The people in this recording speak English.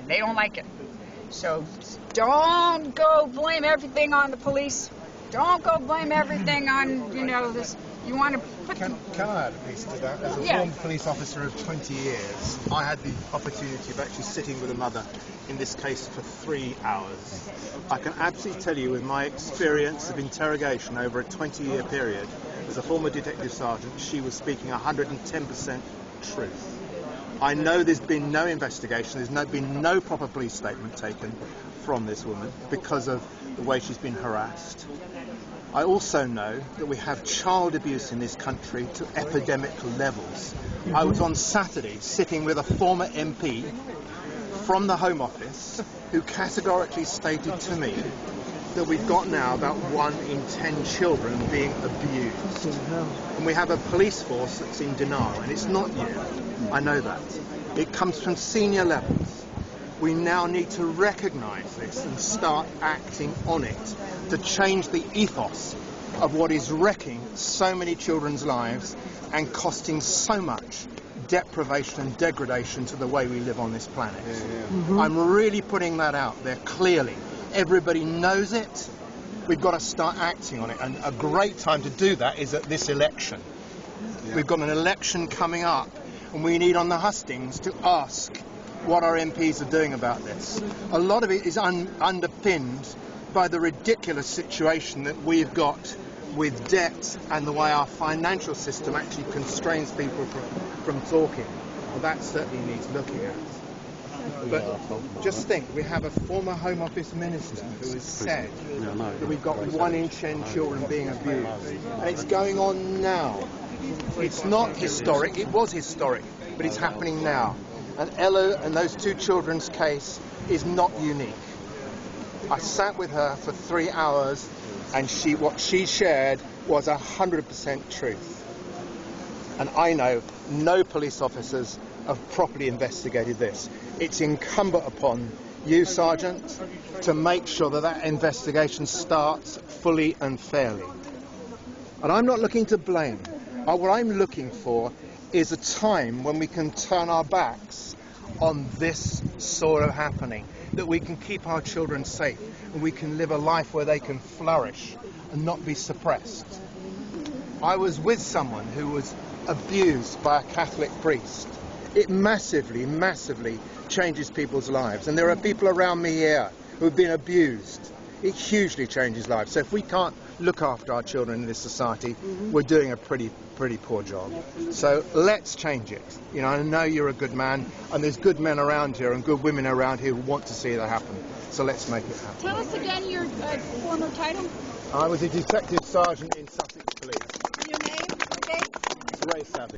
and they don't like it. So don't go blame everything on the police. Don't go blame everything on, this. You want to put... Can I add a piece to that? As a former police officer of 20 years, I had the opportunity of actually sitting with a mother, in this case for 3 hours. I can absolutely tell you, with my experience of interrogation over a 20-year period, as a former detective sergeant, she was speaking 110% truth. I know there's been no investigation, there's been no proper police statement taken from this woman because of the way she's been harassed. I also know that we have child abuse in this country to epidemic levels. I was on Saturday sitting with a former MP from the Home Office who categorically stated to me that we've got now about 1 in 10 children being abused. And we have a police force that's in denial, and it's not you. I know that. It comes from senior levels. We now need to recognise this and start acting on it to change the ethos of what is wrecking so many children's lives and costing so much deprivation and degradation to the way we live on this planet. I'm really putting that out there clearly. Everybody knows it. We've got to start acting on it, and a great time to do that is at this election. We've got an election coming up, and we need on the hustings to ask what our MPs are doing about this. A lot of it is underpinned by the ridiculous situation that we've got with debt and the way our financial system actually constrains people from talking. Well, that certainly needs looking at. But just think, we have a former Home Office minister who has said that we've got 1 in 10 children being abused. And it's going on now. It's not historic, it was historic, but it's happening now. And Ella and those 2 children's case is not unique. I sat with her for 3 hours, and what she shared was 100% truth. And I know no police officers have properly investigated this. It's incumbent upon you, Sergeant, to make sure that that investigation starts fully and fairly. And I'm not looking to blame. What I'm looking for is a time when we can turn our backs on this sort of happening, that we can keep our children safe and we can live a life where they can flourish and not be suppressed. I was with someone who was abused by a Catholic priest. It massively, massively changes people's lives, and there are people around me here who have been abused. It hugely changes lives. So if we can't look after our children in this society, we're doing a pretty poor job. So let's change it. I know you're a good man, and there's good men around here and good women around here who want to see that happen. So let's make it happen. Tell us again your former title. I was a detective sergeant in Sussex Police. Your name, okay? Ray Savage.